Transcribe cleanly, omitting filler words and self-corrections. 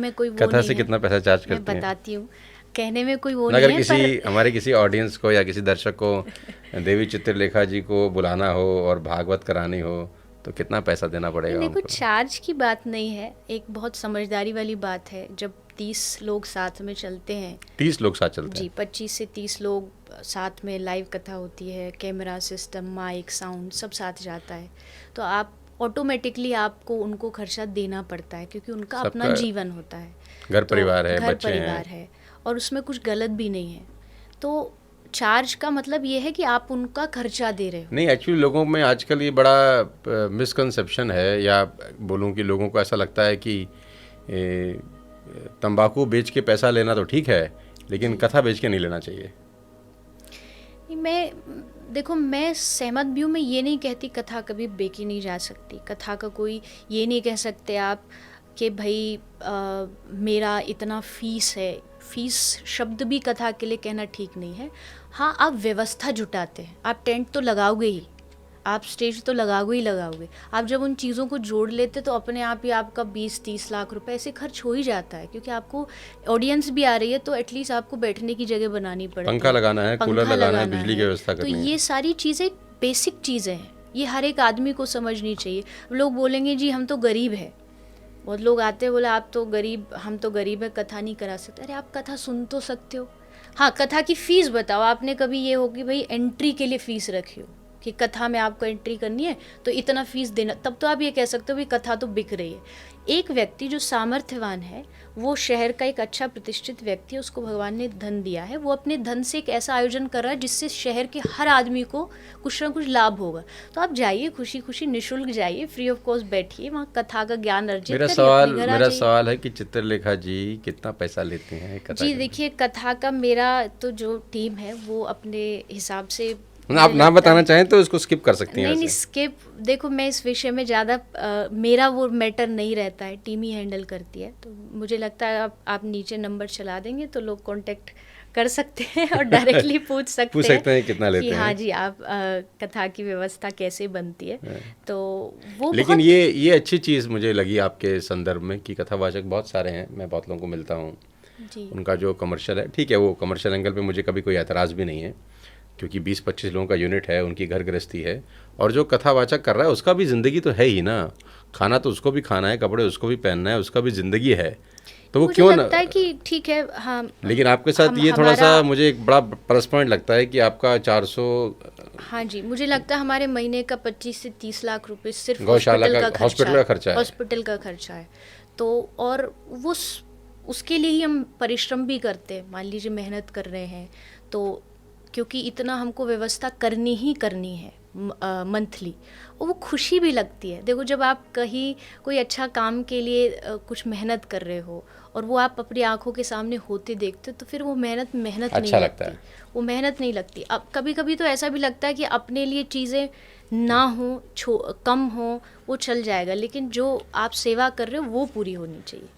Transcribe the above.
में कोई वो कथा नहीं से है। कितना पैसा चार्ज मैं करती हैं? बताती हूँ, कहने में कोई वो अगर नहीं है किसी पर हमारे किसी ऑडियंस को या किसी दर्शक को देवी चित्रलेखा जी को बुलाना हो और भागवत करानी हो तो कितना पैसा देना नहीं, पड़ेगा देखो उनको? चार्ज की बात नहीं है, एक बहुत समझदारी वाली बात है। जब 30 लोग साथ में चलते हैं, 30 लोग साथ चलते जी हैं? 25 से 30 लोग साथ में, लाइव कथा होती है, कैमरा सिस्टम, माइक, साउंड सब साथ जाता है, तो आप ऑटोमेटिकली आपको उनको खर्चा देना पड़ता है क्योंकि उनका अपना सबका जीवन होता है। घर तो परिवार है, घर बच्चे हैं। परिवार है और उसमें कुछ गलत भी नहीं है। तो चार्ज का मतलब ये है कि आप उनका खर्चा दे रहे हो। नहीं, एक्चुअली लोगों में आजकल ये बड़ा मिसकंसेप्शन है, या बोलूं कि लोगों को ऐसा लगता है कि ए, तंबाकू बेच के पैसा लेना तो ठीक है, लेकिन जी कथा बेच के नहीं लेना चाहिए। नहीं, मैं देखो मैं सहमत भी हूँ। मैं ये नहीं कहती कथा कभी बेची नहीं जा सकती। कथा का कोई ये नहीं कह सकते आप कि भाई मेरा इतना फीस है। फीस शब्द भी कथा के लिए कहना ठीक नहीं है। हाँ, आप व्यवस्था जुटाते हैं, आप टेंट तो लगाओगे ही, आप स्टेज तो लगाओगे ही लगाओगे। आप जब उन चीज़ों को जोड़ लेते तो अपने आप ही आपका 20-30 लाख रुपए ऐसे खर्च हो ही जाता है, क्योंकि आपको ऑडियंस भी आ रही है तो एटलीस्ट आपको बैठने की जगह बनानी पड़ती पंखा है, लगाना है, कूलर पंखा लगाना है, लगाना बिजली की है। व्यवस्था तो करनी है। ये सारी चीज़ें बेसिक चीज़ें हैं, ये हर एक आदमी को समझनी चाहिए। लोग बोलेंगे जी हम तो गरीब है, बहुत लोग आते हैं बोले आप तो गरीब, हम तो गरीब है, कथा नहीं करा सकते। अरे आप कथा सुन तो सकते हो। हाँ, कथा की फ़ीस बताओ। आपने कभी ये हो कि भाई एंट्री के लिए फ़ीस रखी हो कि कथा में आपको एंट्री करनी है तो इतना फ़ीस देना, तब तो आप ये कह सकते हो भाई कथा तो बिक रही है। एक व्यक्ति जो सामर्थ्यवान है, वो शहर का एक अच्छा प्रतिष्ठित व्यक्ति है, उसको भगवान ने धन दिया है, वो अपने धन से एक ऐसा आयोजन कर रहा है जिससे शहर के हर आदमी को कुछ ना कुछ लाभ होगा। तो आप जाइए, खुशी खुशी निःशुल्क जाइए, फ्री ऑफ कॉस्ट बैठिए, वहाँ कथा का ज्ञान अर्जित मेरा करिए, सवाल अपने घर आ मेरा जाइए। सवाल है कि चित्रलेखा जी कितना पैसा लेती हैं कथा जी के लिए? देखिए, कथा का मेरा तो जो टीम है वो अपने हिसाब से, मतलब मुझे आप ना लगता बताना है, चाहें तो इसको स्किप कर सकती हैं नहीं नहीं वैसे। स्किप, देखो मैं इस विषय में ज़्यादा मेरा वो मैटर नहीं रहता है, टीम ही हैंडल करती है। तो मुझे लगता है आप नीचे नंबर चला देंगे तो लोग कांटेक्ट कर सकते हैं और डायरेक्टली पूछ पूछ सकते सकते हैं हैं कितना कि लेते हाँ हैं। जी आप कथा की व्यवस्था कैसे बनती है। तो वो लेकिन बहुत, ये अच्छी चीज़ मुझे लगी आपके संदर्भ में कि कथावाचक बहुत सारे हैं, मैं बहुत लोगों को मिलता हूँ। जी उनका जो कमर्शियल है, ठीक है, वो कमर्शियल एंगल पे मुझे कभी कोई एतराज़ भी नहीं है, क्योंकि 20-25 लोगों का यूनिट है, उनकी घर गृहस्थी है, और जो कथावाचक कर रहा है उसका भी ज़िंदगी तो है ही ना। खाना तो उसको भी खाना है, कपड़े उसको भी पहनना है, उसका भी ज़िंदगी है, तो वो मुझे क्यों न। लगता है कि ठीक है। हाँ, लेकिन आपके साथ हम ये थोड़ा हमारा, सा मुझे एक बड़ा प्लस पॉइंट लगता है कि आपका 400 हाँ जी, मुझे लगता है हमारे महीने का 25 से 30 लाख रुपए सिर्फ गौशाला हॉस्पिटल का का खर्चा हॉस्पिटल है। का खर्चा है। हॉस्पिटल का खर्चा है। तो और वो उसके लिए ही हम परिश्रम भी करते हैं। मान लीजिए मेहनत कर रहे हैं तो, क्योंकि इतना हमको व्यवस्था करनी ही करनी है मंथली, और वो खुशी भी लगती है। देखो जब आप कहीं कोई अच्छा काम के लिए कुछ मेहनत कर रहे हो और वो आप अपनी आंखों के सामने होते देखते हो, तो फिर वो मेहनत नहीं अच्छा लगता लगती, है। वो मेहनत नहीं लगती। अब कभी कभी तो ऐसा भी लगता है कि अपने लिए चीज़ें ना हो, कम हो, वो चल जाएगा, लेकिन जो आप सेवा कर रहे हो वो पूरी होनी चाहिए।